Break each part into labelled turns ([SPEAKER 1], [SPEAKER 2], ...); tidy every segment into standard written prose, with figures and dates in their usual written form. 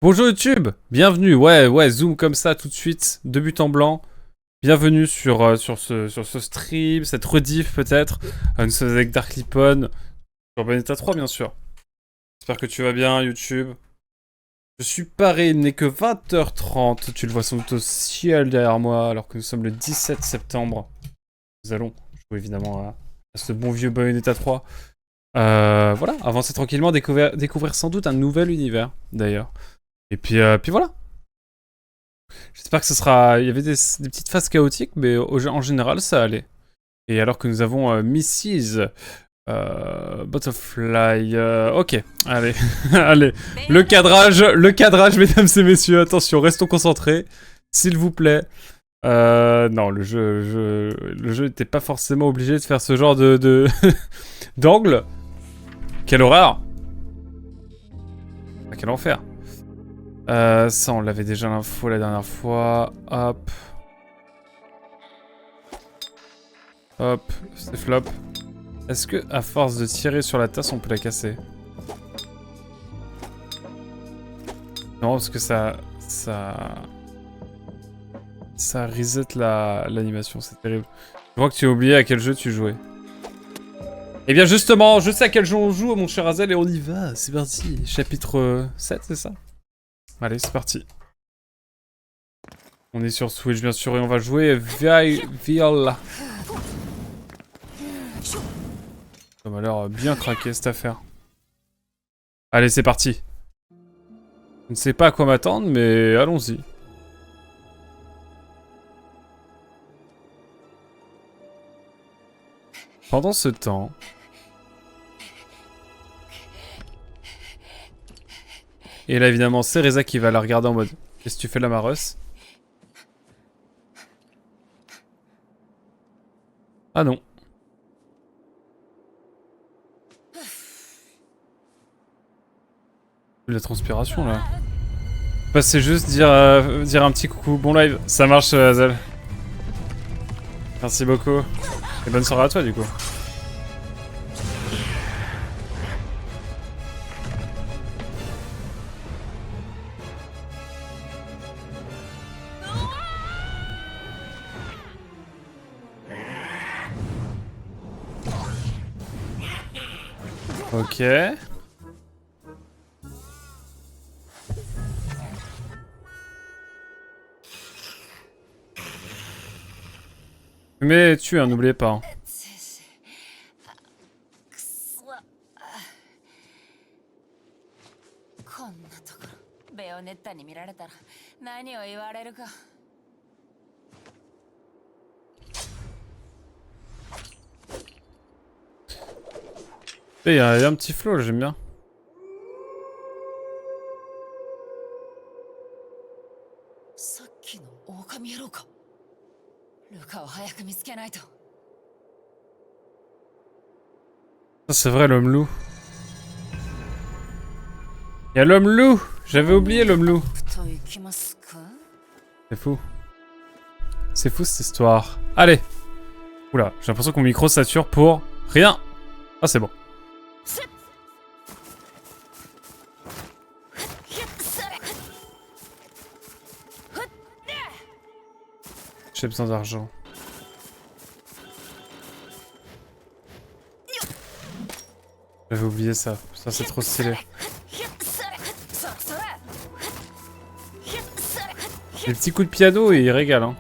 [SPEAKER 1] Bonjour YouTube, bienvenue, ouais, zoom comme ça tout de suite, de but en blanc. Bienvenue sur ce stream, cette rediff peut-être. Nous sommes avec Darklypon, sur Bayonetta 3 bien sûr. J'espère que tu vas bien YouTube. Je suis paré, il n'est que 20h30, tu le vois sans doute au ciel derrière moi, alors que nous sommes le 17 septembre. Nous allons jouer évidemment à ce bon vieux Bayonetta 3. Voilà, avancer tranquillement, découvrir sans doute un nouvel univers d'ailleurs. Et puis voilà. J'espère que ce sera... Il y avait des petites phases chaotiques, mais en général, ça allait. Et alors que nous avons Mrs. Butterfly... ok, allez. Allez. Le cadrage, mesdames et messieurs. Attention, restons concentrés. S'il vous plaît. Non, le jeu n'était pas forcément obligé de faire ce genre d'angle. Quelle horreur. Ah, quel enfer. Ça, on l'avait déjà l'info la dernière fois. Hop. Hop, c'est flop. Est-ce que, à force de tirer sur la tasse, on peut la casser? Non, parce que ça reset l'animation, c'est terrible. Je vois que tu as oublié à quel jeu tu jouais. Eh bien justement, je sais à quel jeu on joue, mon cher Azel, et on y va, c'est parti. Chapitre 7, c'est ça? Allez, c'est parti. On est sur Switch, bien sûr, et on va jouer Viola. Ça m'a l'air bien craqué, cette affaire. Allez, c'est parti. Je ne sais pas à quoi m'attendre, mais allons-y. Pendant ce temps... Et là, évidemment, c'est Reza qui va la regarder en mode « Qu'est-ce que tu fais là, Maros ?» Ah non. La transpiration, là. Bah, c'est juste dire un petit coucou. Bon live. Ça marche, Hazel. Merci beaucoup. Et bonne soirée à toi, du coup. Ok. Mais tu, hein, n'oubliez pas. Hein. Et il y a un petit flow, j'aime bien. Ça, c'est vrai, l'homme loup. Il y a l'homme loup. J'avais oublié l'homme loup. C'est fou. C'est fou cette histoire. Allez. Oula, j'ai l'impression que mon micro sature pour rien. Ah, c'est bon. J'ai besoin d'argent. J'avais oublié ça. Ça, c'est trop stylé. Les petits coups de piano, ils régalent. Hein.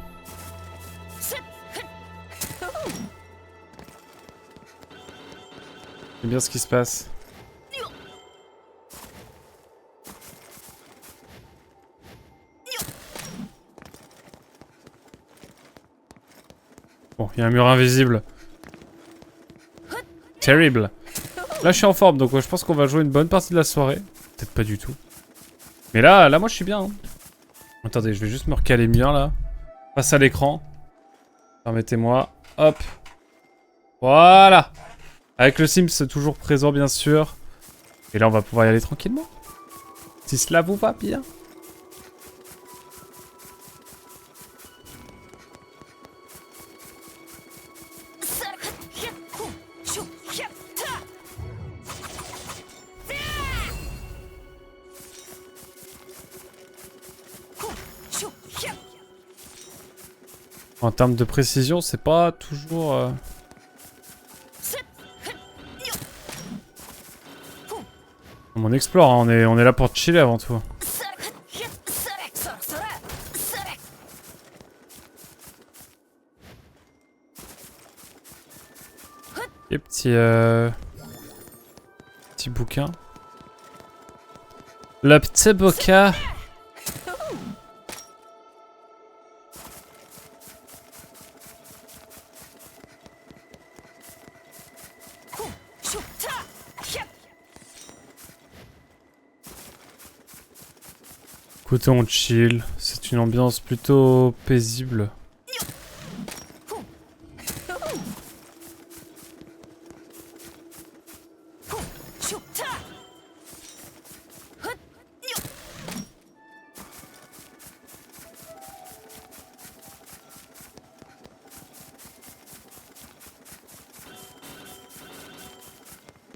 [SPEAKER 1] J'aime bien ce qui se passe. Bon, il y a un mur invisible. Terrible. Là, je suis en forme, donc je pense qu'on va jouer une bonne partie de la soirée. Peut-être pas du tout. Mais là, moi, je suis bien. Hein. Attendez, je vais juste me recaler bien, là. Face à l'écran. Permettez-moi. Hop. Voilà. Avec le Sims toujours présent, bien sûr. Et là, on va pouvoir y aller tranquillement. Si cela vous va bien. En termes de précision, c'est pas toujours... On explore, hein. On est là pour chiller avant tout. Et petit bouquin. Le petit bouquin. Écoutez, on chill. C'est une ambiance plutôt paisible.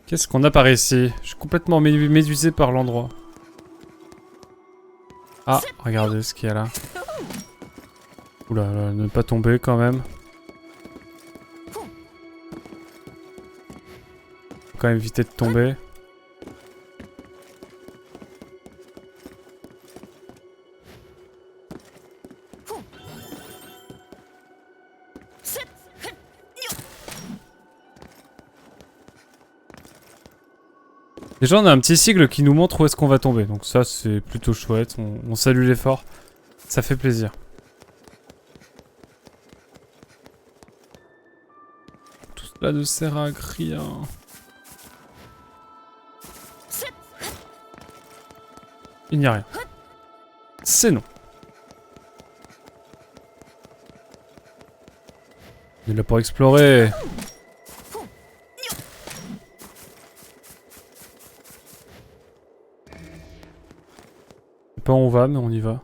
[SPEAKER 1] Qu'est-ce qu'on a par ici? Je suis complètement médusé par l'endroit. Ah, regardez ce qu'il y a là. Oula, là, ne pas tomber quand même. Faut quand même éviter de tomber. Déjà on a un petit sigle qui nous montre où est-ce qu'on va tomber, donc ça c'est plutôt chouette, on salue l'effort, ça fait plaisir. Tout cela ne sert à rien. Il n'y a rien. C'est non. On est là pour explorer. Je sais pas où on va, mais on y va.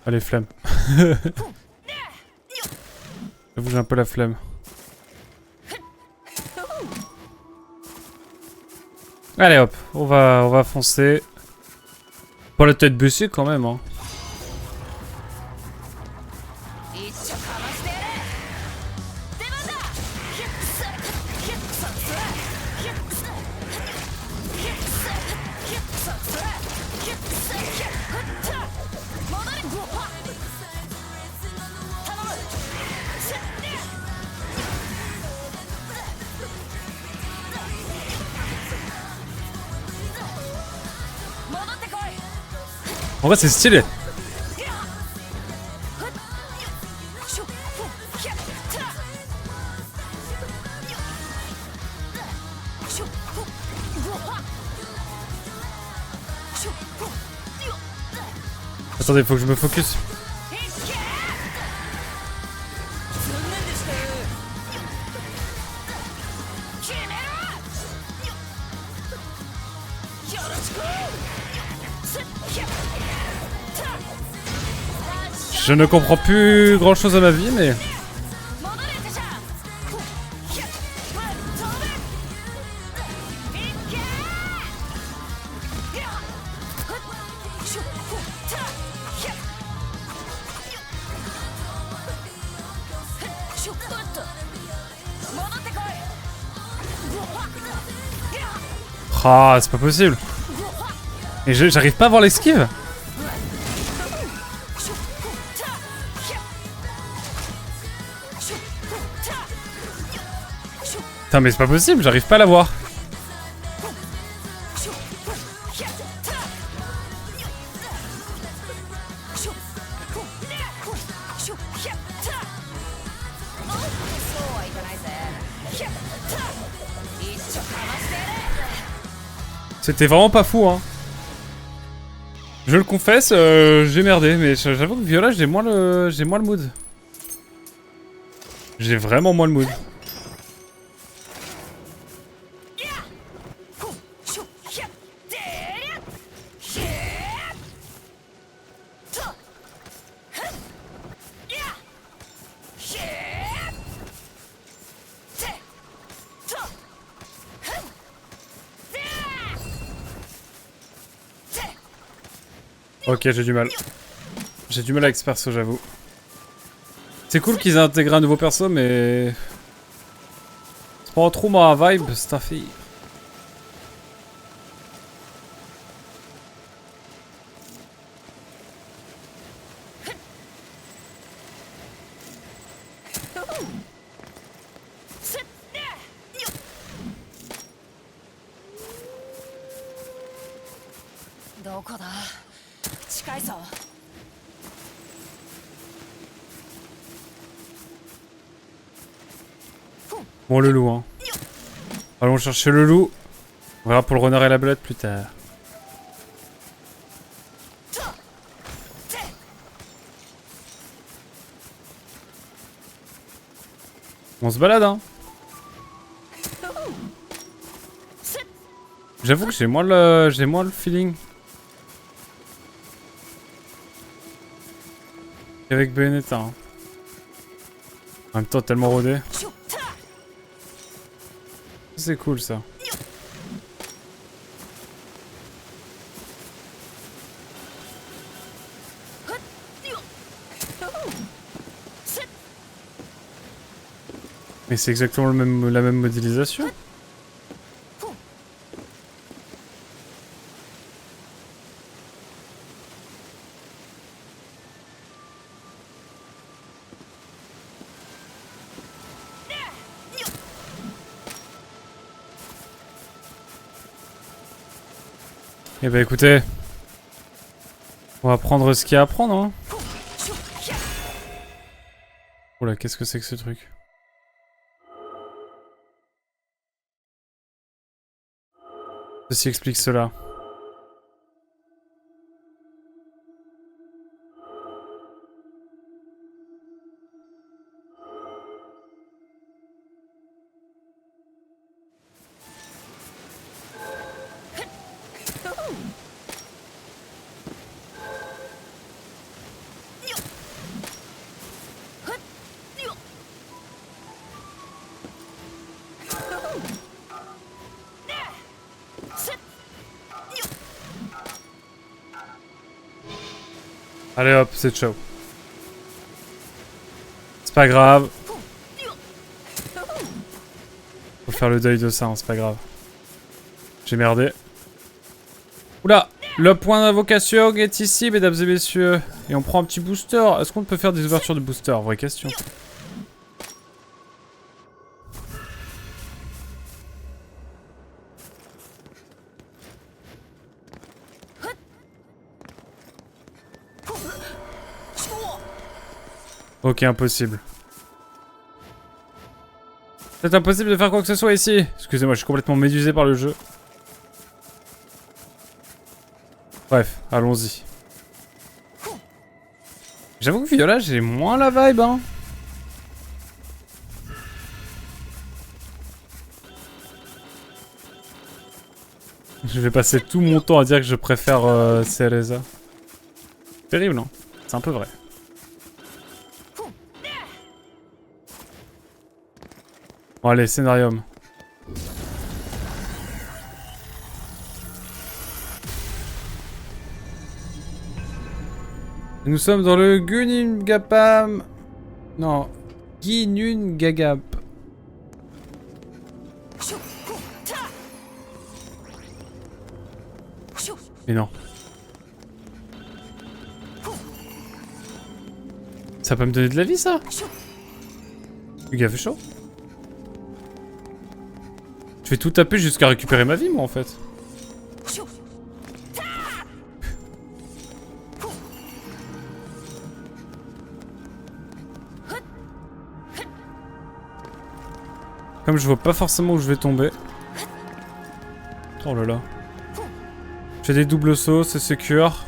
[SPEAKER 1] Allez, flemme. J'avoue, j'ai un peu la flemme. Allez hop, on va foncer. Pas la tête baissée quand même, hein. En vrai, c'est stylé. Attendez, faut que je me focus. Je ne comprends plus grand chose à ma vie, mais... Ah, c'est pas possible. Et j'arrive pas à voir l'esquive. Putain, mais c'est pas possible, j'arrive pas à la voir. C'était vraiment pas fou, hein. Je le confesse, j'ai merdé, mais j'avoue que Viola, j'ai moins le mood. J'ai vraiment moins le mood. Ok, j'ai du mal. J'ai du mal avec ce perso, j'avoue. C'est cool qu'ils aient intégré un nouveau perso, mais... C'est pas trop ma vibe, cette affaire. Bon, le loup, hein. Allons chercher le loup. On verra pour le renard et la belette plus tard. On se balade, hein. J'avoue que j'ai moins le feeling qu'avec Bayonetta, hein. En même temps, tellement rodé. C'est cool, ça. Mais c'est exactement la même modélisation. Eh ben écoutez, on va prendre ce qu'il y a à prendre, hein. Oula, qu'est-ce que c'est que ce truc? Ceci explique cela. Allez hop, c'est ciao. C'est pas grave. Faut faire le deuil de ça, hein, c'est pas grave. J'ai merdé. Oula, le point d'invocation est ici, mesdames et messieurs. Et on prend un petit booster. Est-ce qu'on peut faire des ouvertures de booster? Vraie question. Ok, impossible. C'est impossible de faire quoi que ce soit ici. Excusez-moi, je suis complètement médusé par le jeu. Bref, allons-y. J'avoue que Viola, j'ai moins la vibe, hein. Je vais passer tout mon temps à dire que je préfère Cereza. Terrible, hein. C'est un peu vrai. Bon allez, scénarium. Nous sommes dans le Guningapam. Non, Ginungagap. Mais non. Ça peut me donner de la vie, ça? Le gars fait chaud. Je vais tout taper jusqu'à récupérer ma vie, moi, en fait. Comme je vois pas forcément où je vais tomber. Oh là là. Je fais des doubles sauts, c'est secure.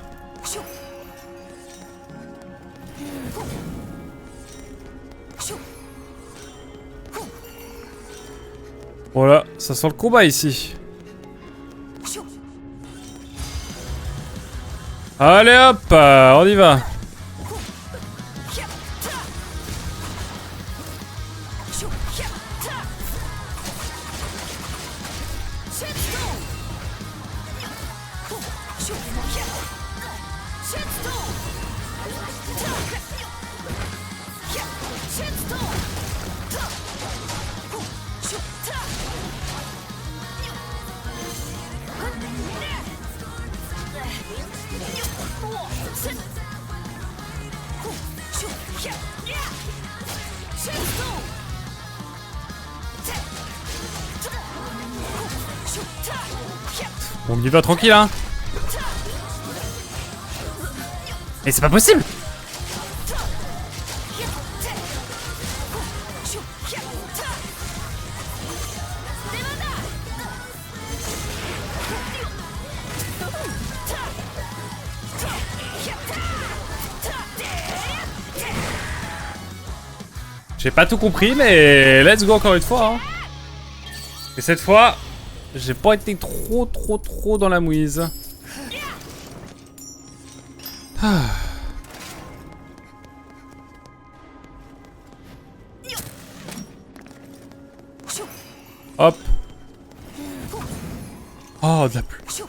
[SPEAKER 1] Voilà, ça sent le combat ici. Allez hop, on y va. On y va tranquille, hein. Mais c'est pas possible. J'ai pas tout compris, mais let's go encore une fois. Hein. Et cette fois, j'ai pas été trop dans la mouise. Ah. Hop. Oh,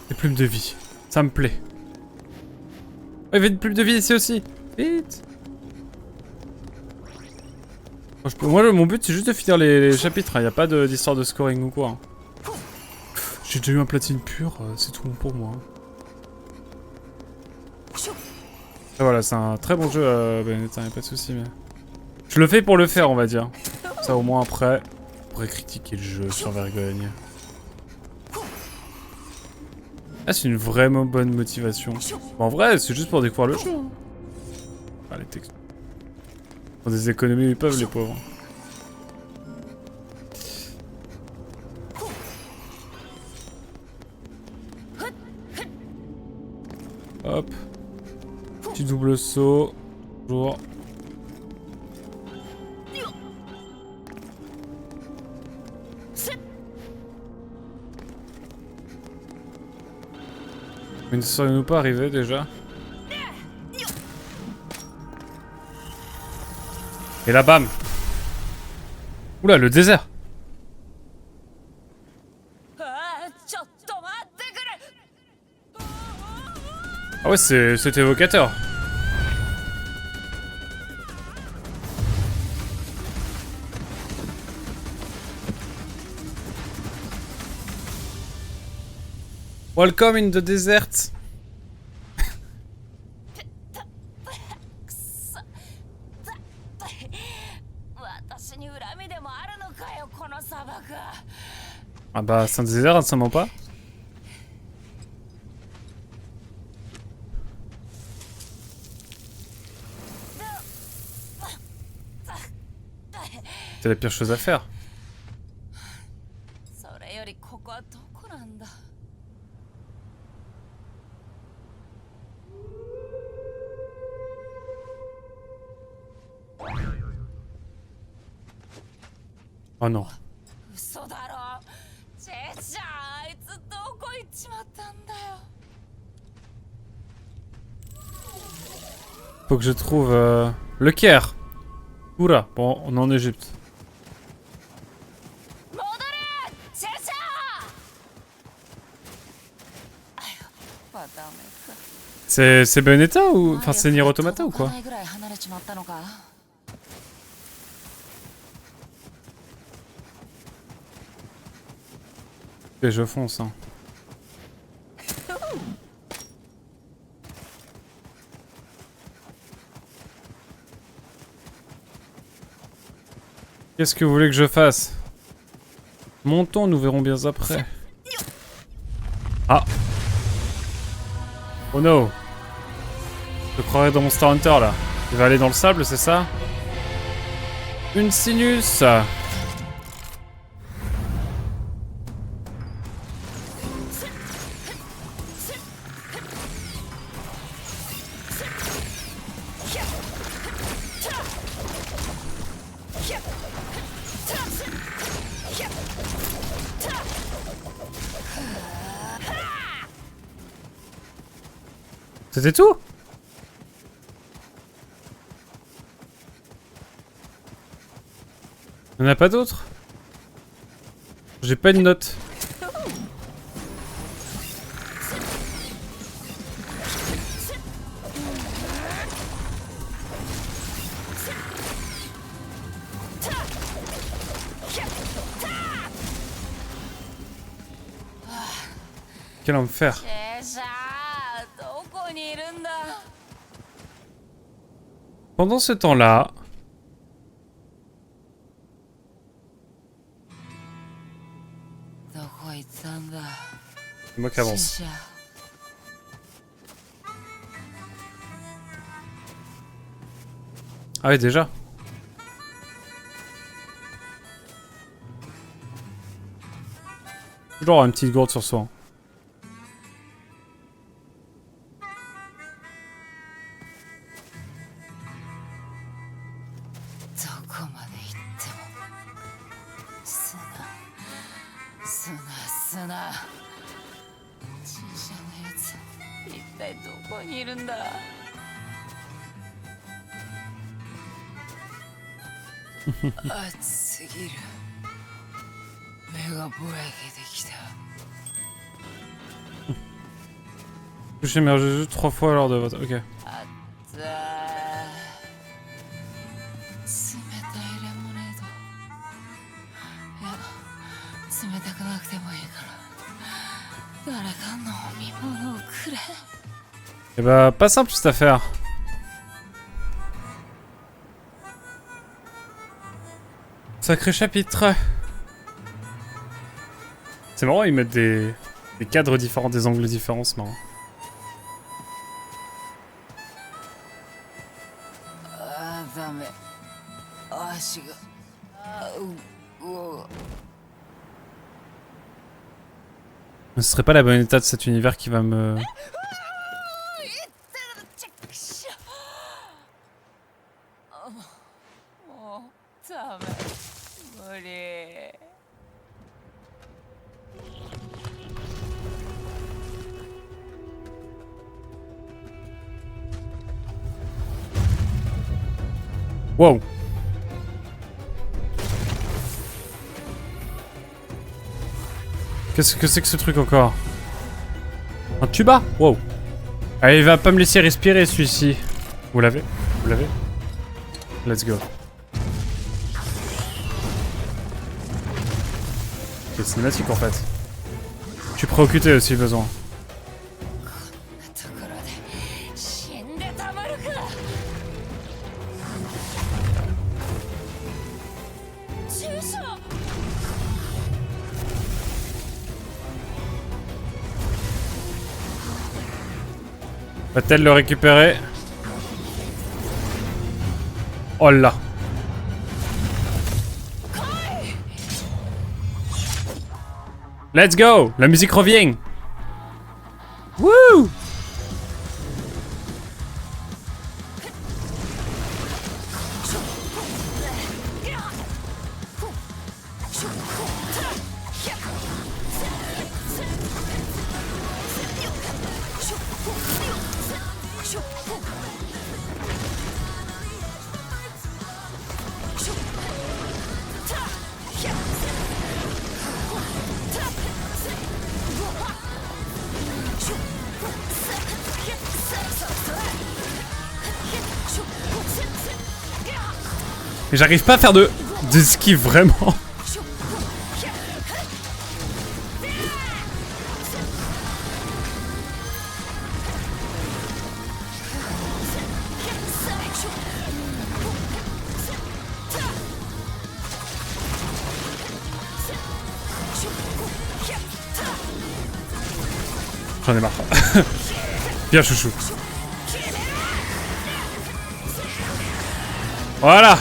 [SPEAKER 1] des plumes de vie. Ça me plaît. Oh, il y avait une plume de vie ici aussi. Vite. Moi, mon but, c'est juste de finir les chapitres. Il n'y a pas d'histoire de scoring ou quoi. Hein. J'ai déjà eu un platine pur, c'est tout bon pour moi. Et voilà, c'est un très bon jeu, Bayonetta, y'a pas de soucis. Mais... je le fais pour le faire, on va dire. Ça, au moins, après, on pourrait critiquer le jeu sans vergogne. Ah, c'est une vraiment bonne motivation. Bon, en vrai, c'est juste pour découvrir le jeu. Hein. Ah, les textes. Pour des économies, ils peuvent, les pauvres. Hop. Petit double saut. Toujours. Mais ne serions-nous pas arrivés déjà? Et là, bam! Oula, le désert! Ah ouais, c'est évocateur. Welcome in the desert. Ah bah, c'est un désert, ça ment pas. C'est la pire chose à faire. Oh non. Faut que je trouve le Caire. Oula, bon, on est en Égypte. C'est Bayonetta ou... enfin c'est Nier Automata ou quoi? Et je fonce hein. Qu'est-ce que vous voulez que je fasse? Montons, nous verrons bien après. Ah. Oh no. Je croirais dans Monster Hunter là. Il va aller dans le sable, c'est ça? Une sinus. C'était tout? Il n'y en a pas d'autres? J'ai pas une note. Quel enfer. Pendant ce temps-là... C'est moi qui avance. Ah oui, déjà. Toujours avoir une petite gourde sur soi. Touchez mes jeux 3 fois lors de votre... Ok. Et bah, pas simple cette affaire. Sacré chapitre. C'est marrant, ils mettent des cadres différents, des angles différents, c'est marrant. Ce serait pas la bonne état de cet univers qui va me... Wow. Qu'est-ce que c'est que ce truc encore? Un tuba? Wow. Allez, il va pas me laisser respirer celui-ci. Vous l'avez? Vous l'avez? Let's go. C'est cinématique en fait. Je suis préoccupé aussi, besoin. Va-t-elle le récupérer? Oh là! Let's go! La musique revient! Wouh! Mais j'arrive pas à faire de ski vraiment. J'en ai marre. Bien chouchou. Voilà.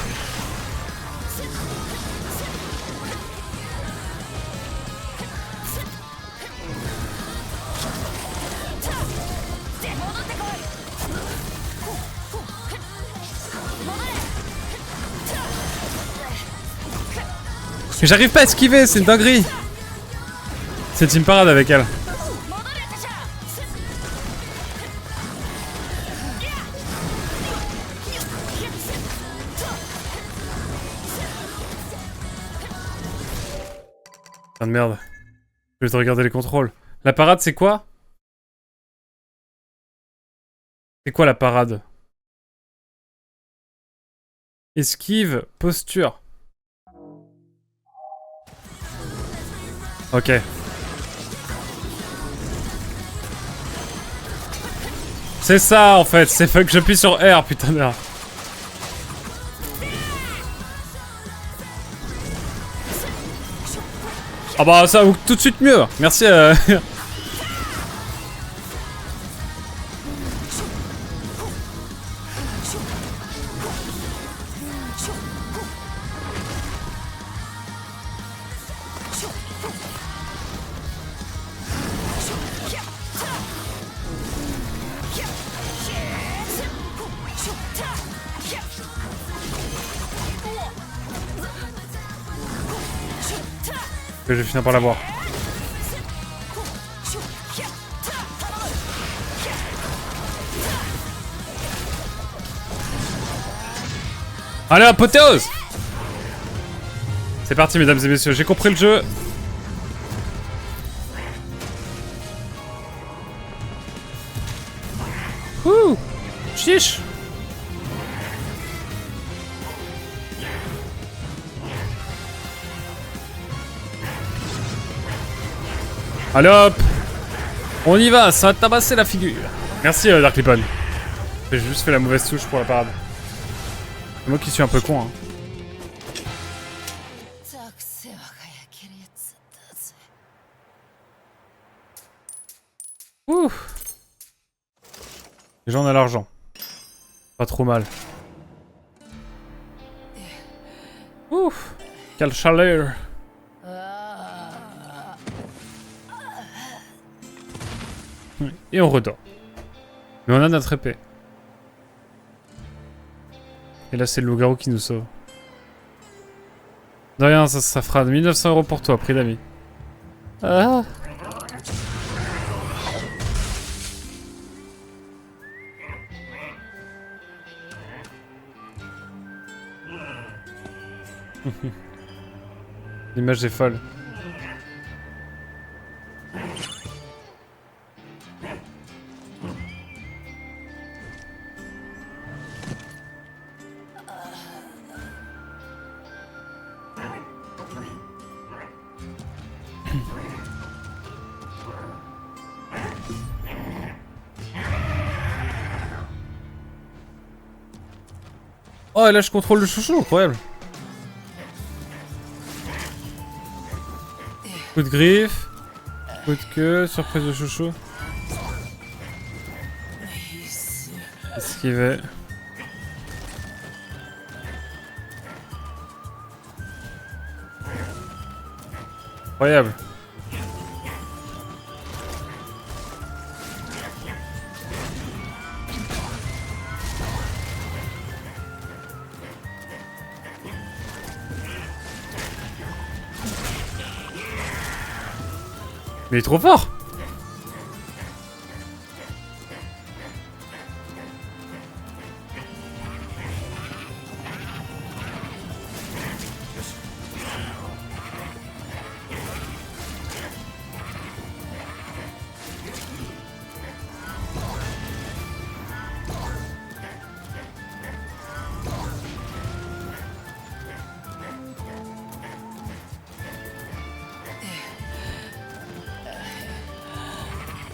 [SPEAKER 1] Mais j'arrive pas à esquiver, c'est une dinguerie. C'est Team Parade avec elle. Ah de merde. Je vais te regarder les contrôles. La parade c'est quoi? C'est quoi la parade? Esquive, posture. Ok. C'est ça en fait, c'est fait que j'appuie sur R, putain de merde. Ah bah ça va tout de suite mieux. Merci. Que je vais finir par l'avoir. Allez, apothéose! C'est parti, mesdames et messieurs, j'ai compris le jeu. Ouh! Chiche! Allez hop! On y va, ça va tabasser la figure. Merci Dark Lippon. J'ai juste fait la mauvaise touche pour la parade. C'est moi qui suis un peu con, hein. Ouh! Les gens ont l'argent. Pas trop mal. Ouh! Quelle chaleur! Et on redort. Mais on a notre épée. Et là, c'est le loup-garou qui nous sauve. De rien, ça fera 1900 € pour toi, prix d'ami. Ah. L'image est folle. Oh, et là je contrôle le chouchou, incroyable. Coup de griffe, coup de queue, surprise de chouchou. Esquiver. Incroyable. Mais il est trop fort!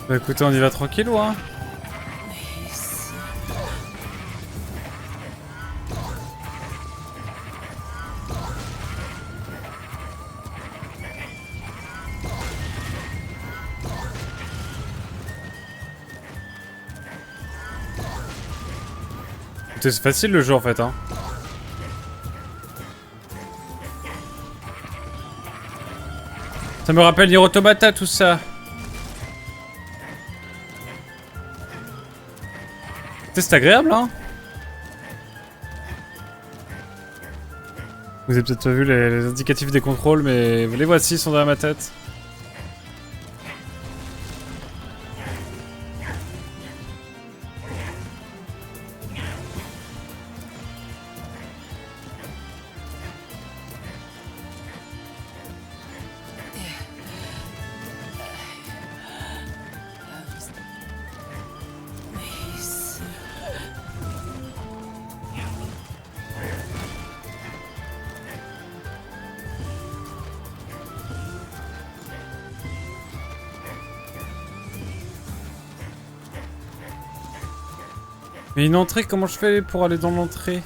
[SPEAKER 1] Bah écoutez, on y va tranquille ou hein? C'est facile le jeu en fait hein. Ça me rappelle Nier Automata tout ça. C'est agréable hein. Vous avez peut-être pas vu les indicatifs des contrôles mais les voici, ils sont derrière ma tête. Mais une entrée, comment je fais pour aller dans l'entrée?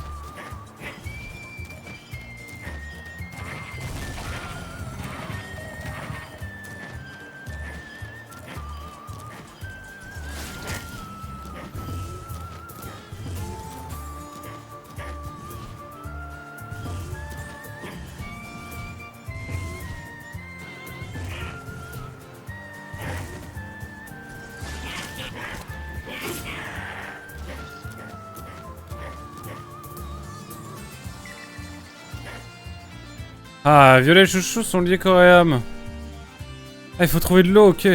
[SPEAKER 1] Ah, Violet et Chouchou sont liés corps et âme. Ah, il faut trouver de l'eau, ok.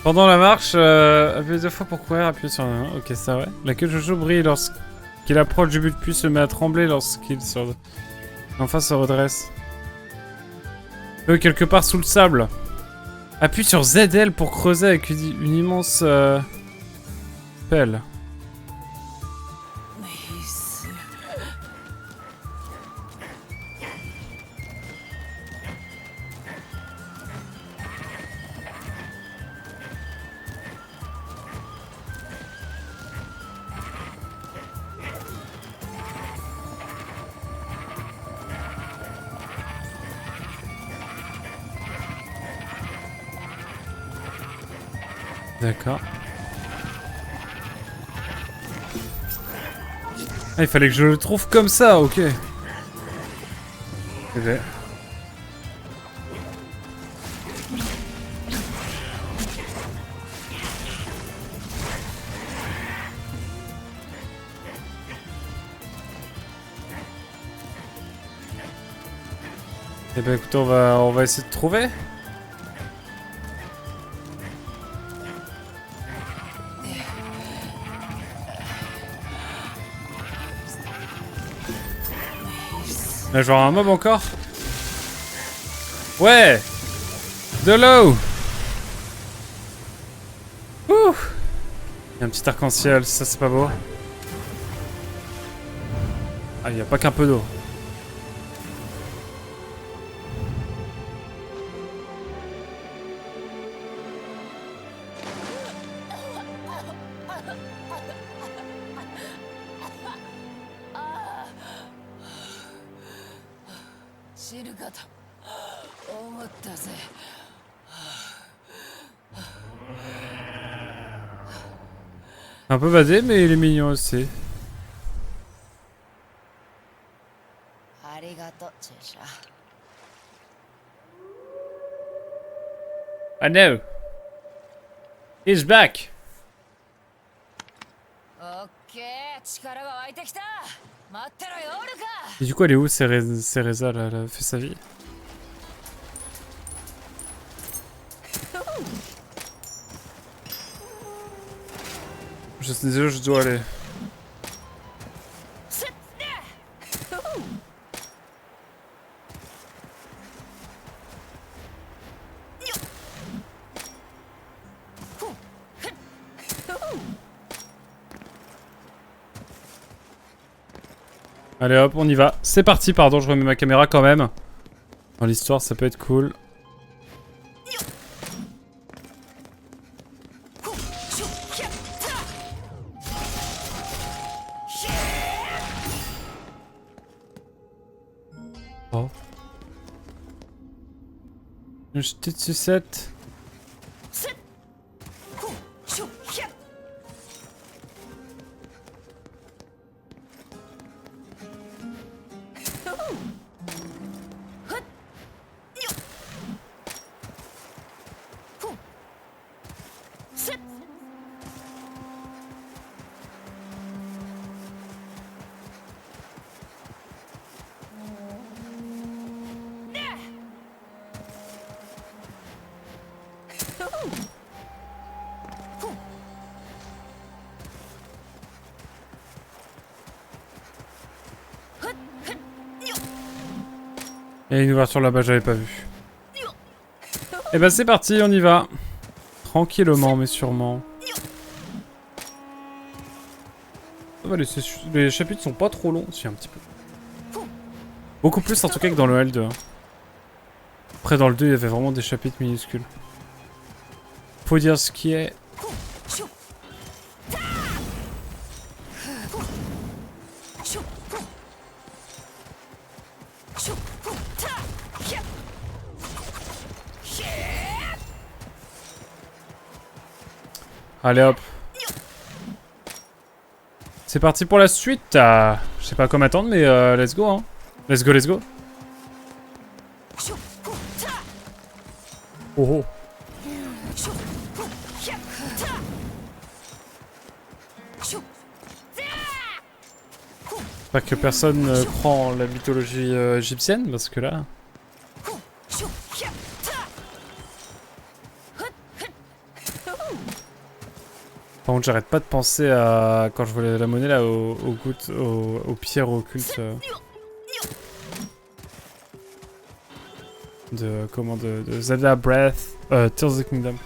[SPEAKER 1] Pendant la marche, appuyez 2 fois pour courir, appuyez sur un. Ok, c'est vrai. La queue de Chouchou brille lorsqu'il approche du but, puis se met à trembler lorsqu'il enfin se redresse. Quelque part sous le sable. Appuie sur ZL pour creuser avec une immense pelle. D'accord. Ah, il fallait que je le trouve comme ça, ok. Ok. Eh ben écoute, on va essayer de trouver. Là, genre un mob encore. Ouais. De l'eau. Ouh. Il y a un petit arc-en-ciel, ça c'est pas beau. Ah, il n'y a pas qu'un peu d'eau. Un peu badé, mais il est mignon aussi. I know. He's back. Et du coup, elle est où Cereza là, elle a fait sa vie? Je sais déjà où je dois aller. Allez hop, on y va. C'est parti, pardon, je remets ma caméra quand même. Dans l'histoire, ça peut être cool. Oh. Une petite sucette. Il y a une ouverture là-bas, j'avais pas vu. Et bah c'est parti, on y va. Tranquillement mais sûrement. Ça va, les chapitres sont pas trop longs, si un petit peu. Beaucoup plus en tout cas que dans le L2. Hein. Après dans le 2 il y avait vraiment des chapitres minuscules. Faut dire ce qui est. Allez hop. C'est parti pour la suite. Je sais pas comment attendre mais let's go hein. Let's go, let's go. Oh oh. Pas que personne croit en la mythologie égyptienne parce que là... Par contre, j'arrête pas de penser à quand je volais la monnaie là aux pierres occultes de Zelda Breath, Tears of the Kingdom.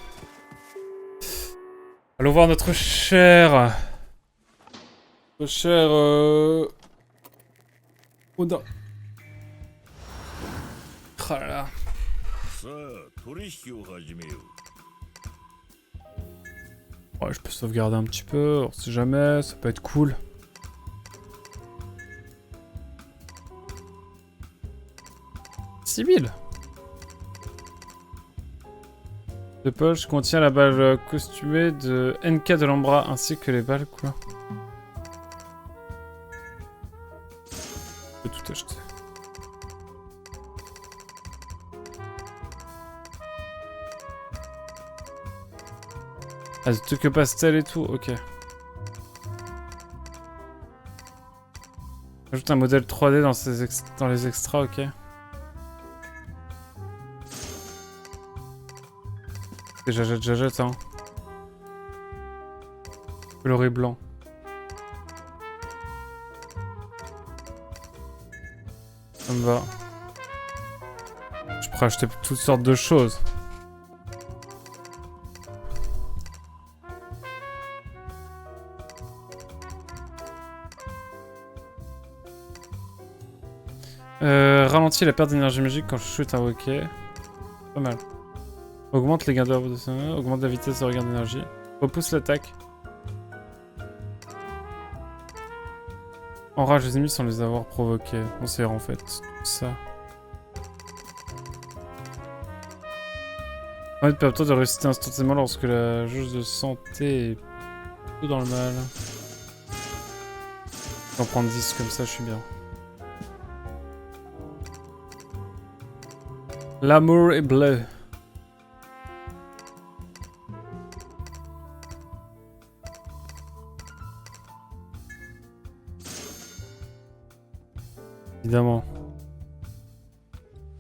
[SPEAKER 1] Allons voir notre cher Oda. Oh là là. Ouais, je peux sauvegarder un petit peu, on sait jamais, ça peut être cool. Civil. De poche contient la balle costumée de NK de l'Ambra ainsi que les balles couleur. Je peux tout acheter. Ah, des trucs pastel et tout, ok. Ajoute un modèle 3D dans les extras, ok. Et j'achète, hein. Coloré blanc. Ça me va. Je pourrais acheter toutes sortes de choses. Ralentit la perte d'énergie magique quand je shoot un hockey. Pas mal. Augmente les gains de augmente la vitesse de regain d'énergie. Repousse l'attaque. Enrage les ennemis sans les avoir provoqués. On sait en fait tout ça. Permet de permettre de résister instantanément lorsque la jauge de santé est tout dans le mal. Je vais en prendre 10 comme ça, je suis bien. L'amour est bleu. Évidemment.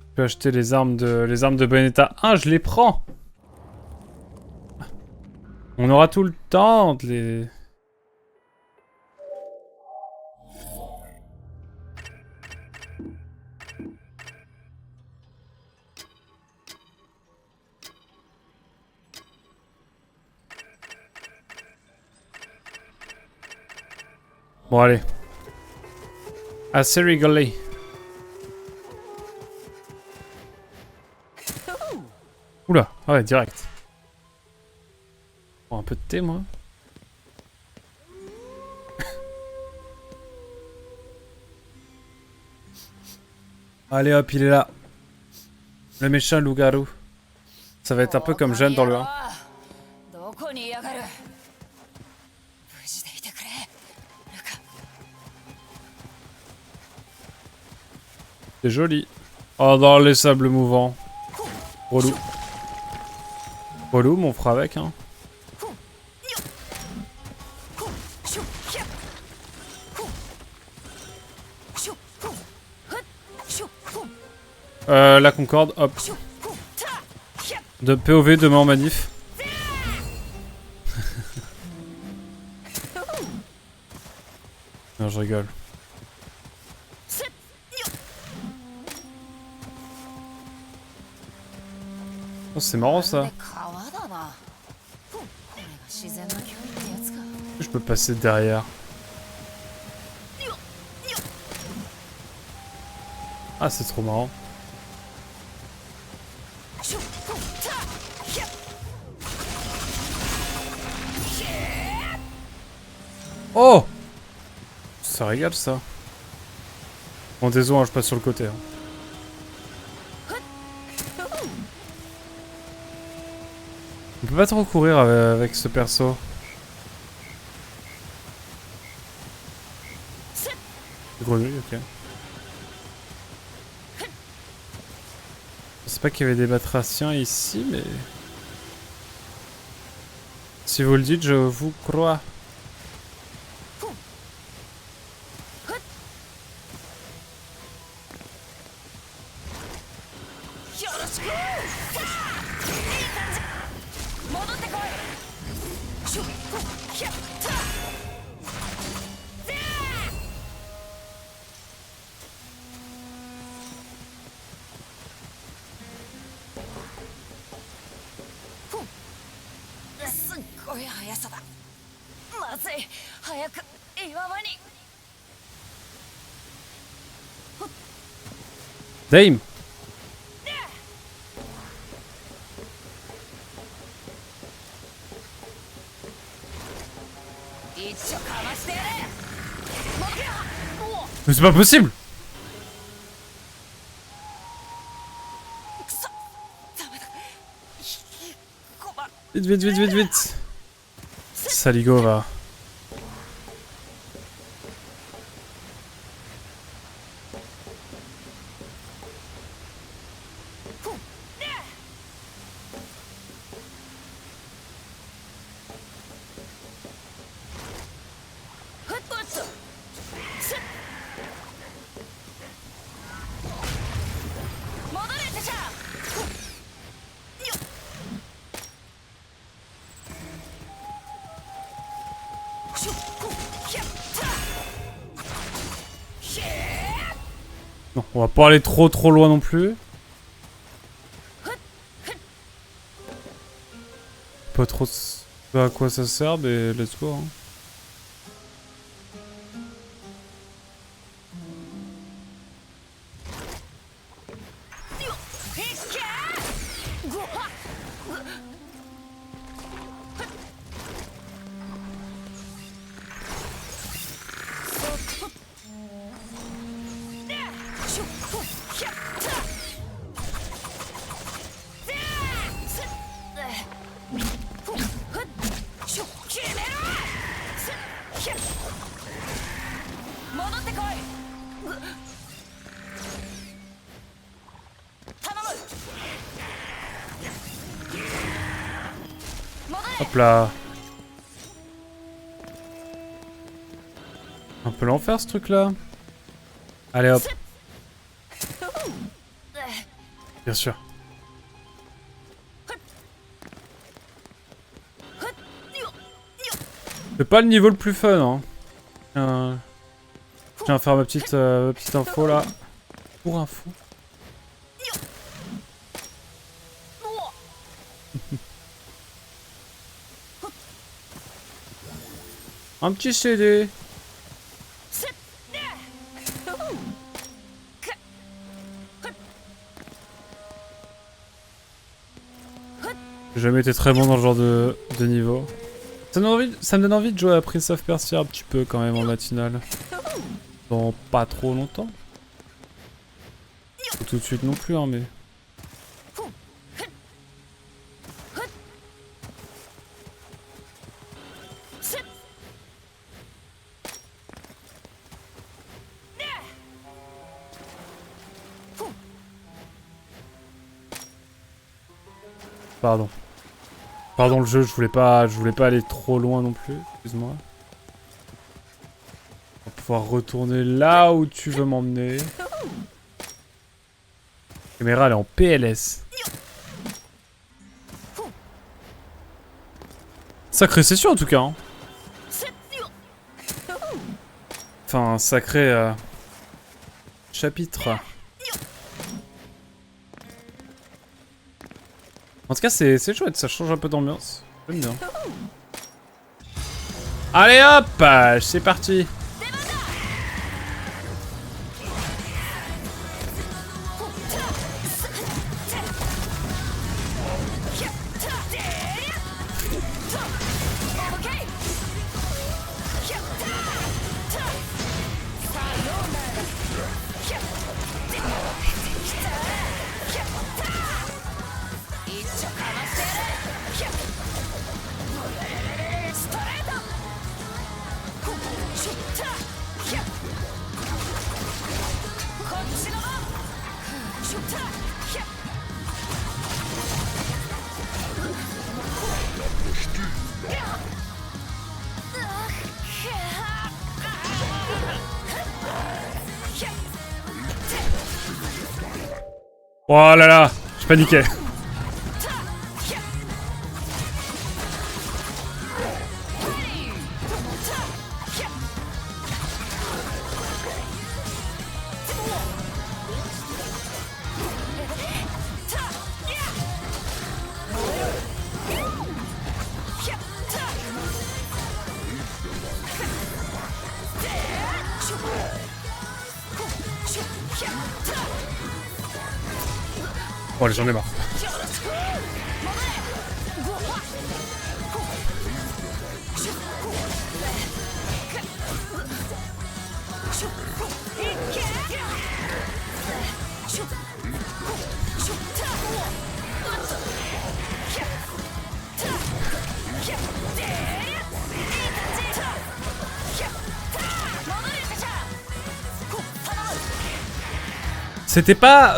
[SPEAKER 1] Je peux acheter les armes de Bayonetta 1, je les prends. On aura tout le temps de les... Bon allez. Assez rigolé. Oula, ah ouais, direct. Prends un peu de thé, moi. Allez hop, il est là. Le méchant loup-garou. Ça va être un peu comme Jeanne dans le 1. C'est joli. Oh, dans les sables mouvants. Relou. Relou, mais on fera avec, hein. La Concorde, hop. De POV demain en manif. Non, je rigole. Oh, c'est marrant ça. Je peux passer derrière. Ah, c'est trop marrant. Oh! Ça régale ça. Bon, désolé, hein, je passe sur le côté. Hein. On peut pas trop courir avec ce perso. Grenouille, ok. Je sais pas qu'il y avait des batraciens ici, mais... Si vous le dites, je vous crois. Dame! Mais c'est pas possible! Vite, vite, vite, vite, vite! Saligo va. Non, on va pas aller trop loin non plus. Pas trop à quoi ça sert, mais let's go. Hein. Hop là. Un peu l'enfer ce truc là. Allez hop. Bien sûr. C'est pas le niveau le plus fun hein. Je tiens à faire ma petite info là. Pour info. Un petit CD. J'ai jamais été très bon dans ce genre de niveau. Ça me donne envie de jouer à Prince of Persia un petit peu quand même en matinale. Dans pas trop longtemps. Pas tout de suite non plus hein mais... Pardon. Pardon le jeu, je voulais pas aller trop loin non plus, excuse-moi. On va pouvoir retourner là où tu veux m'emmener. La caméra elle est en PLS. Sacré session en tout cas. Hein. Enfin, sacré chapitre. En tout cas, c'est chouette, ça change un peu d'ambiance. J'aime bien. Allez hop, c'est parti. Oh là là, je paniquais. Bon allez, j'en ai marre.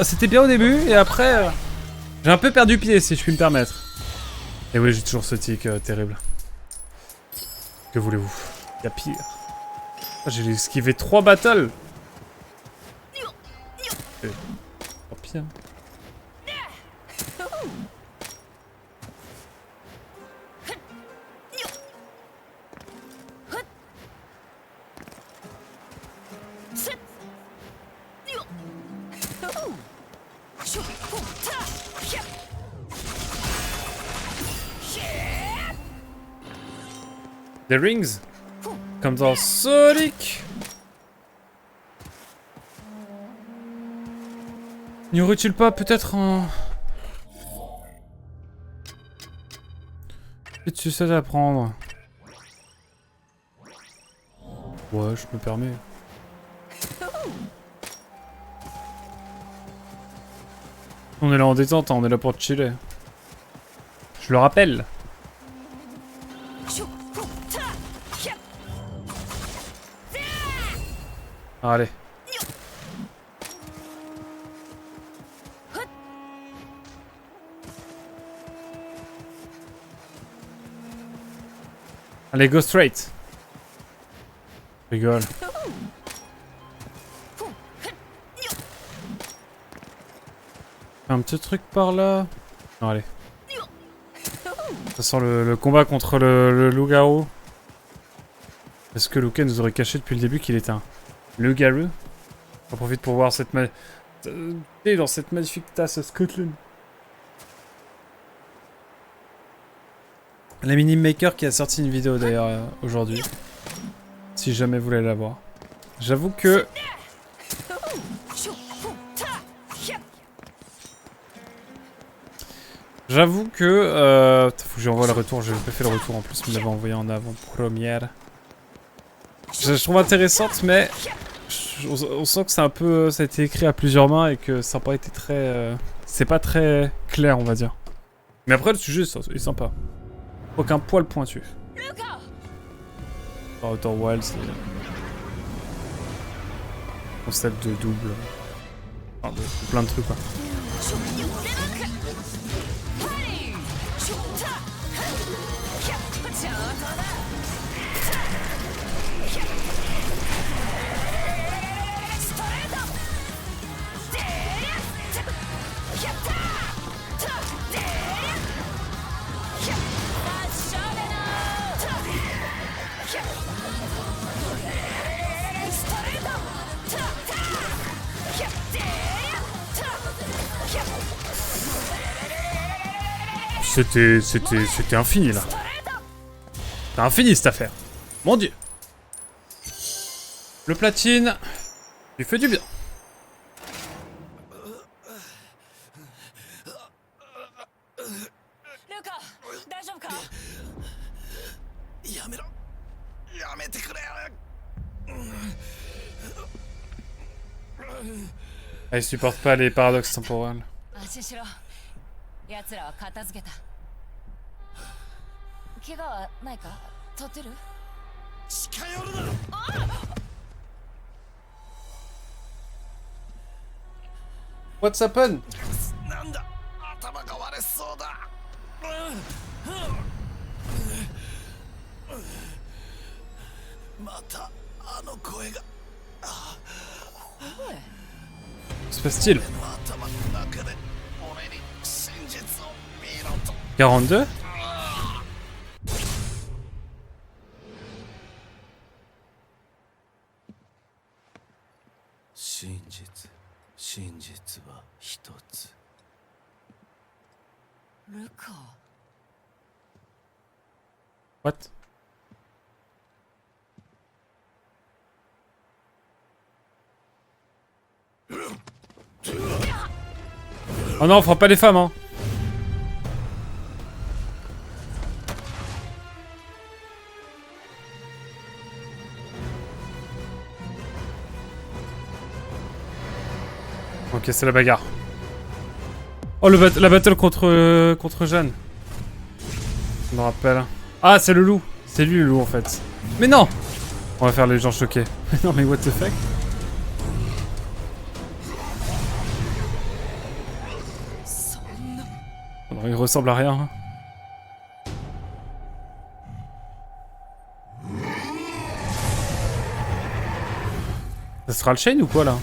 [SPEAKER 1] C'était bien au début et après j'ai un peu perdu pied si je puis me permettre. Et oui, j'ai toujours ce tic terrible. Que voulez-vous? Y'a pire. J'ai esquivé 3 battles. Oh pire. Des rings? Comme dans Sonic. N'y aurait-il pas peut-être un... Tu sais à prendre. Ouais, je me permets. On est là en détente, hein, on est là pour chiller. Je le rappelle. Allez. Allez, go straight. Rigole. Un petit truc par là. Non, allez. Ça sent le combat contre le loup-garou. Est-ce que Luca nous aurait caché depuis le début qu'il était un loup-garou? On profite pour voir cette dans cette magnifique tasse Scotland. La Mini Maker qui a sorti une vidéo d'ailleurs aujourd'hui. Si jamais vous voulez la voir. J'avoue que... J'avoue que... faut que j'envoie le retour, j'ai pas fait le retour en plus, vous l'avez envoyé en avant-première. Je trouve intéressante, mais... On sent que c'est un peu... Ça a été écrit à plusieurs mains et que ça n'a pas été très... c'est pas très clair, on va dire. Mais après, le sujet est sympa. Aucun poil pointu. Outer Wilds, c'est... Concept de double. Enfin, de plein de trucs, quoi. C'était infini, là. C'est infini, cette affaire. Mon dieu. Le platine, il fait du bien. Ah, il supporte pas les paradoxes temporels. What's happened?
[SPEAKER 2] なんだ頭が割れそうだまたあの声が
[SPEAKER 1] Que se passe-t-il?
[SPEAKER 2] 頭の中で俺に真実を見ろと
[SPEAKER 1] 42?
[SPEAKER 2] 真実は一つ
[SPEAKER 3] ルカ
[SPEAKER 1] What? Oh non, on fera pas les femmes, hein. Ok, c'est la bagarre. Oh, la battle contre Jeanne. Je me rappelle. Ah, c'est le loup. C'est lui le loup en fait. Mais non! On va faire les gens choqués. Non mais what the fuck? Non, il ressemble à rien. Ça sera le chain ou quoi là?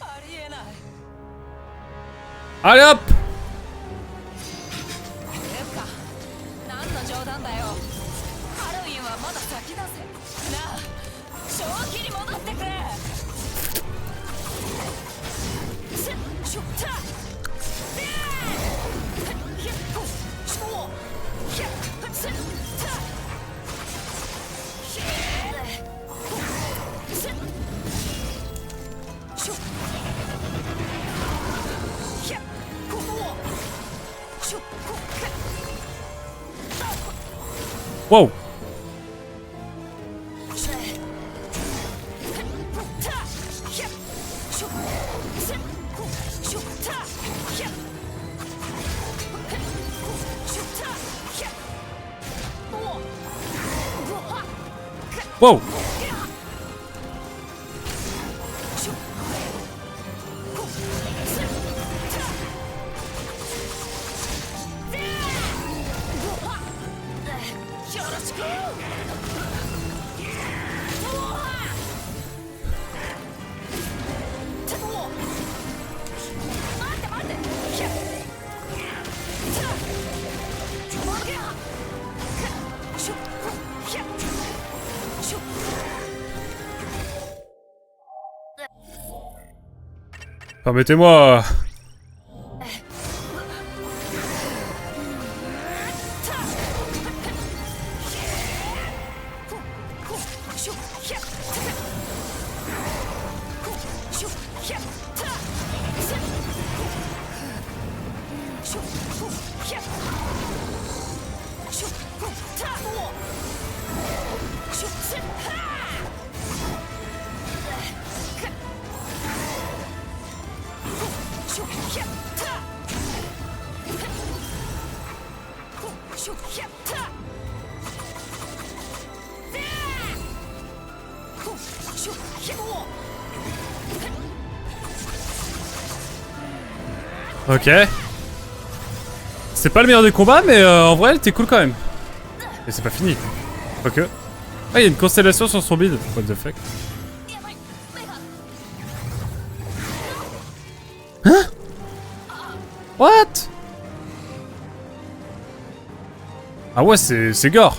[SPEAKER 3] ありえない
[SPEAKER 1] Allez hop!
[SPEAKER 3] ルカ何の冗談だよハロウィンはまだ先だぜなあ正気に戻ってくれしょったでひゃっこしょひゃっせったひえせしょひゃっこしょこけ
[SPEAKER 1] Wow! Wow! Permettez-moi. Ok. C'est pas le meilleur des combats, mais en vrai, elle était cool quand même. Et c'est pas fini. Quoique. Ah, il y a une constellation sur son bide. What the fuck? Hein? What? Ah ouais, c'est gore.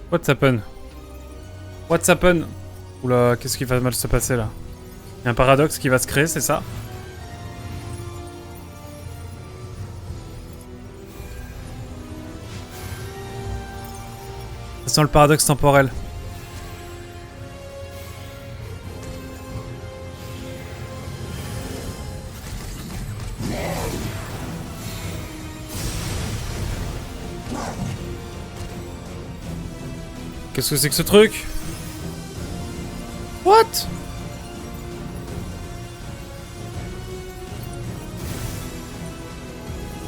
[SPEAKER 1] What's happen? What's happen? Oula, qu'est-ce qui va mal se passer là? Il y a un paradoxe qui va se créer, c'est ça? Ça sent le paradoxe temporel. Qu'est-ce que c'est que ce truc? What?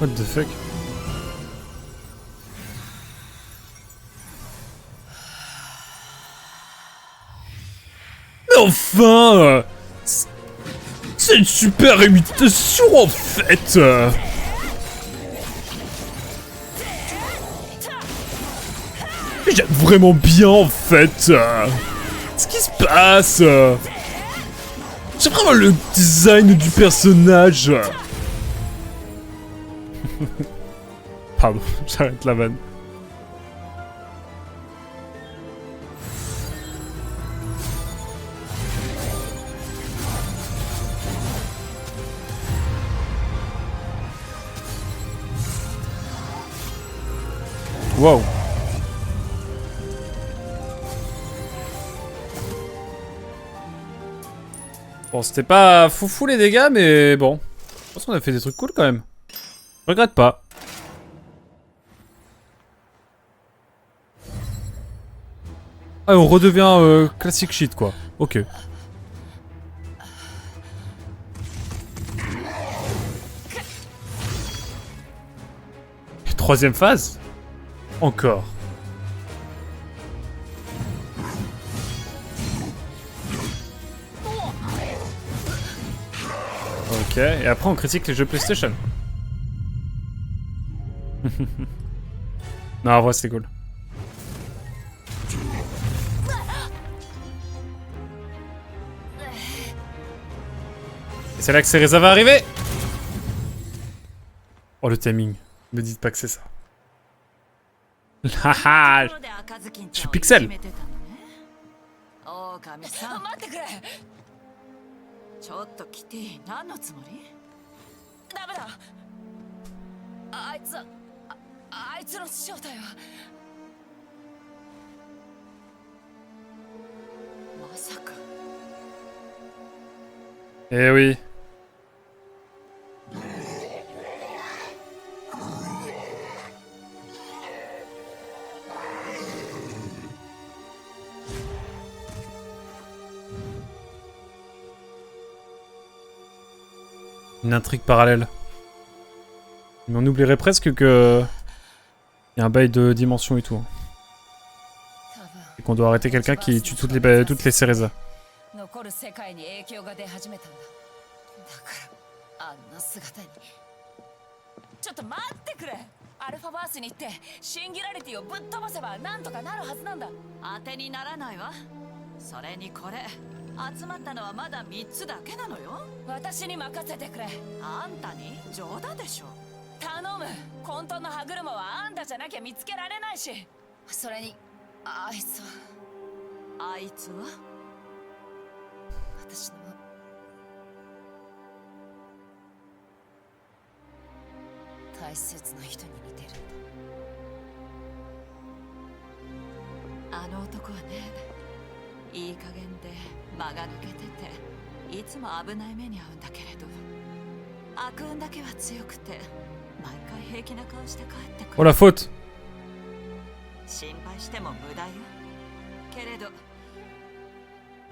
[SPEAKER 1] What the fuck? Mais enfin! C'est une super imitation en fait! J'aime vraiment bien en fait! Ce qui se passe! J'aime vraiment le design du personnage! Pardon, j'arrête la vanne. Wow. Bon, c'était pas foufou les dégâts, mais bon. Je pense qu'on a fait des trucs cool quand même. Je regrette pas. Ah, on redevient classique shit quoi. Ok. Troisième phase? Encore. Ok, et après on critique les jeux PlayStation. Non, en vrai c'est cool. Et c'est là que Cereza va arriver. Oh le timing. Me dites pas que c'est ça. Haha. Je suis Pixel.
[SPEAKER 3] 待ってくれ。ちょっとキティ、何のつもり？ダメだ。あいつの正体はまさか。
[SPEAKER 1] Eh oui. Une intrigue parallèle. Mais on oublierait presque que... Il y a un bail de dimension et tout. Hein. Et qu'on doit arrêter quelqu'un qui tue toutes les Cereza.
[SPEAKER 3] 残る世界に影響が出始めたんだ。だからあんな姿に。ちょっと待ってくれ。アルファバースに行ってシンギュラリティをぶっ飛ばせばなんとかなるはずなんだ。当てにならないわ。それにこれ集まったのはまだ3つだけなのよ。私に任せてくれ。あんたに冗談でしょ。頼む。混沌の歯車はあんたじゃなきゃ見つけられないし。それにあいつは。あいつは私の大切な人に似てるんだ。あの男はね、いい加減で間が抜けてていつも危ない目に遭うんだけれど、悪運だけは強くて毎回平気な顔して帰ってくる。
[SPEAKER 1] Oh la faute.
[SPEAKER 3] 心配しても無駄よ。けれど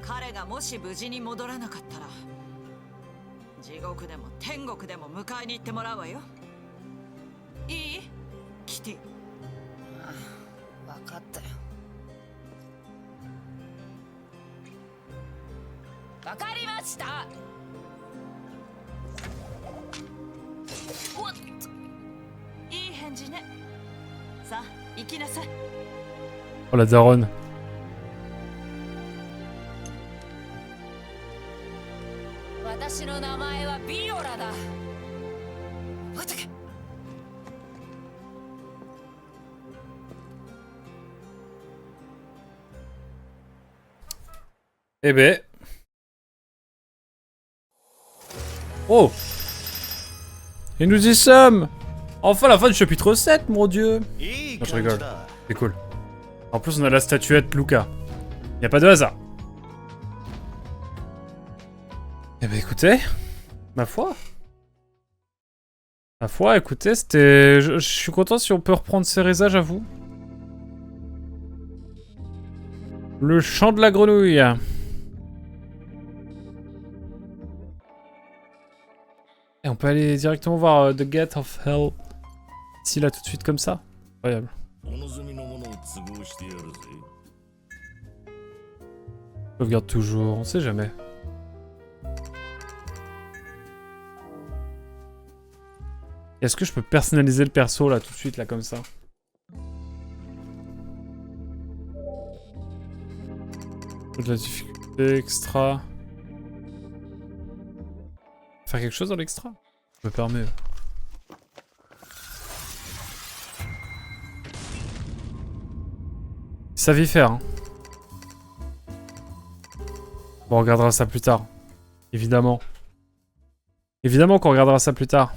[SPEAKER 3] 彼がもし無事に戻らなかったら地獄でも天国でも迎えに行ってもらうわよ。いい？キティ。ああ、分かったよ。分かりました。おっと、いい返事ね。さあ、行きなさい。
[SPEAKER 1] Oh la daronne.
[SPEAKER 3] 私の名前はビオラだ。待ってけ。
[SPEAKER 1] Eh ben. Oh. Et nous y sommes. Enfin la fin du chapitre 7, mon dieu. Non, je rigole. C'est cool. En plus on a la statuette Luca. Y a pas de hasard. Eh ben écoutez, ma foi. Ma foi, écoutez, c'était... Je suis content si on peut reprendre Cereza, j'avoue. Le chant de la grenouille. Et on peut aller directement voir The Gate of Hell. Ici, là, tout de suite, comme ça. Incroyable. Sauvegarde toujours, on sait jamais. Est-ce que je peux personnaliser le perso, là, tout de suite, là, comme ça? De la difficulté extra. Faire quelque chose dans l'extra? Je me permets. Ils savent y faire, hein. Bon, on regardera ça plus tard. Évidemment. Évidemment qu'on regardera ça plus tard.